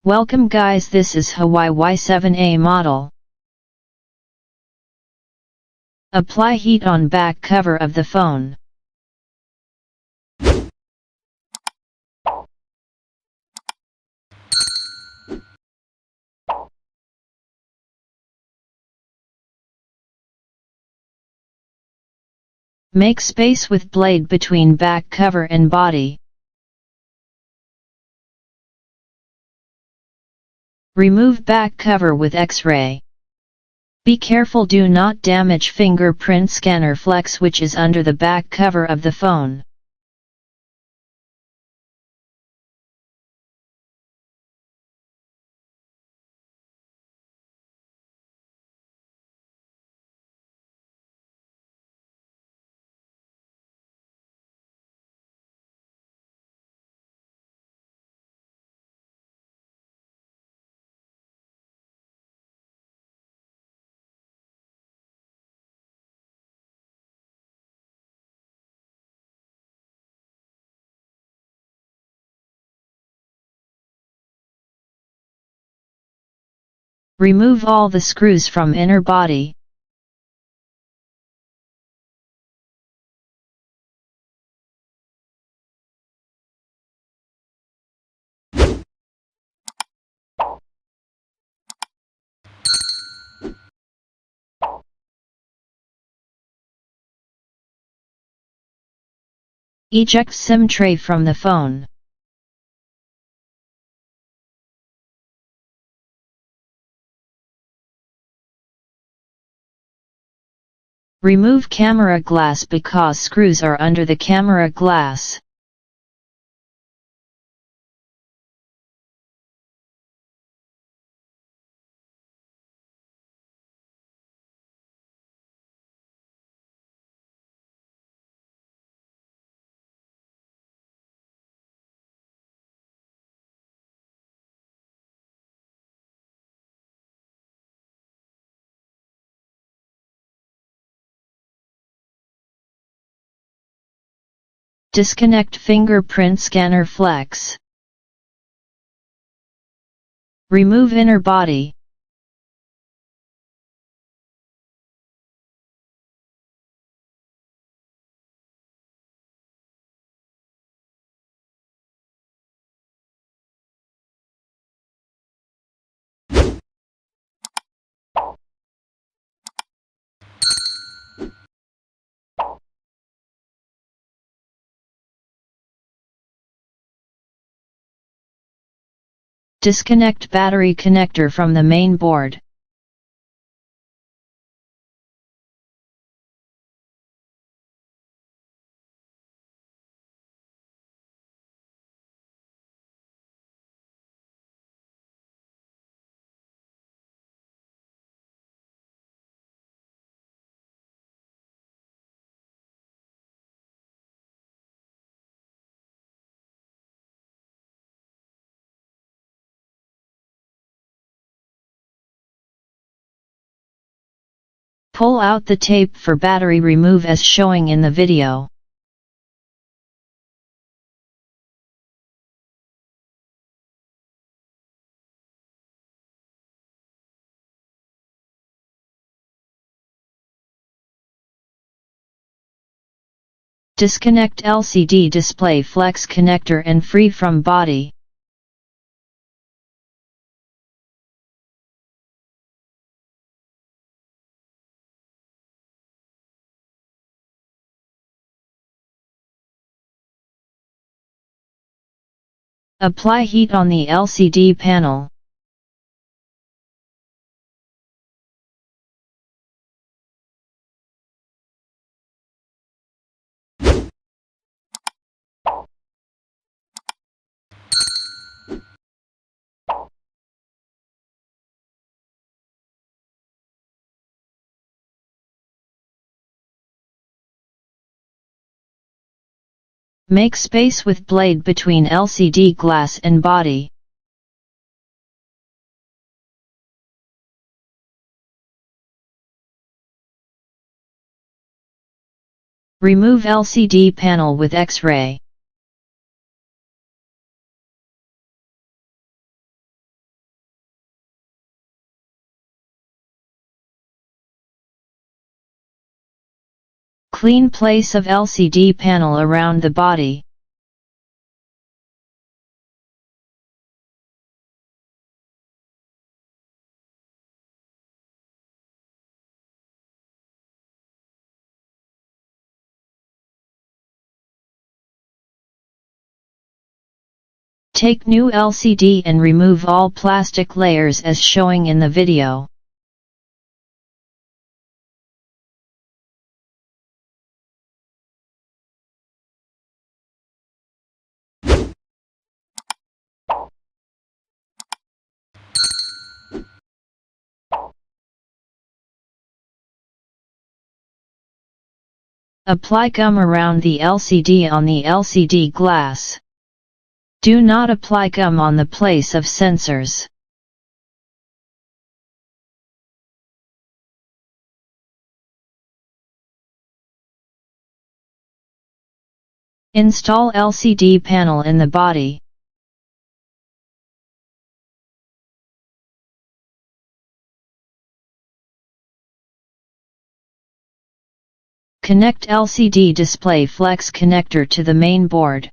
Welcome guys, this is Huawei Y7A model. Apply heat on back cover of the phone. Make space with blade between back cover and body. Remove back cover with X-ray. Be careful, do not damage fingerprint scanner flex which is under the back cover of the phone. Remove all the screws from inner body. Eject SIM tray from the phone. Remove camera glass because screws are under the camera glass. Disconnect fingerprint scanner flex. Remove inner body. Disconnect battery connector from the main board. Pull out the tape for battery remove as showing in the video. Disconnect LCD display flex connector and free from body. Apply heat on the LCD panel. Make space with blade between LCD glass and body. Remove LCD panel with X-ray. Clean place of LCD panel around the body. Take new LCD and remove all plastic layers as showing in the video. Apply gum around the LCD on the LCD glass. Do not apply gum on the place of sensors. Install LCD panel in the body. Connect LCD display flex connector to the main board.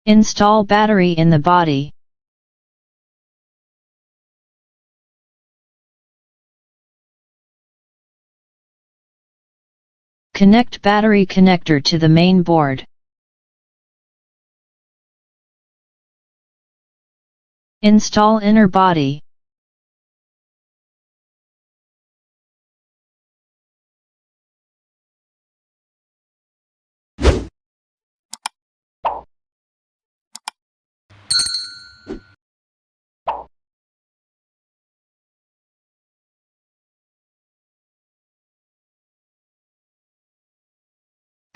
Install battery in the body. Connect battery connector to the main board. Install inner body.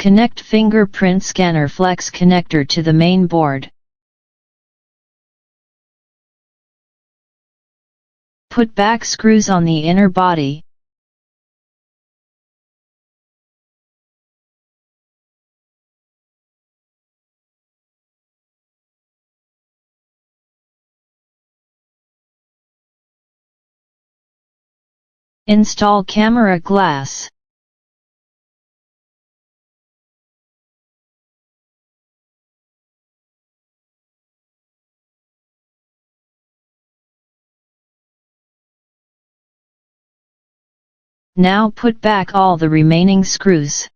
Connect fingerprint scanner flex connector to the main board. Put back screws on the inner body. Install camera glass. Now put back all the remaining screws.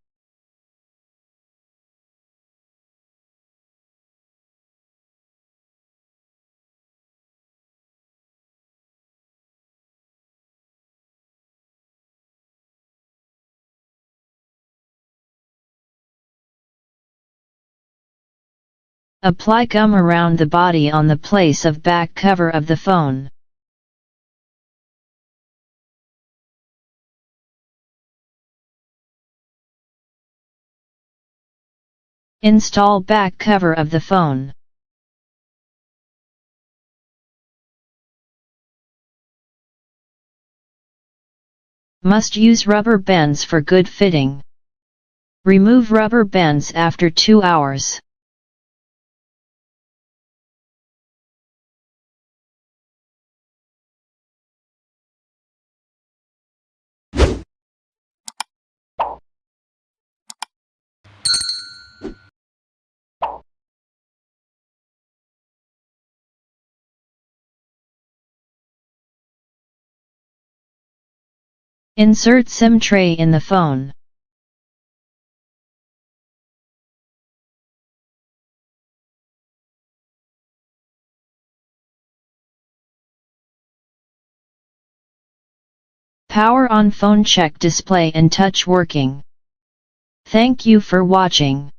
Apply gum around the body on the place of back cover of the phone. Install back cover of the phone. Must use rubber bands for good fitting. Remove rubber bands after 2 hours. Insert SIM tray in the phone. Power on phone, check display and touch working. Thank you for watching.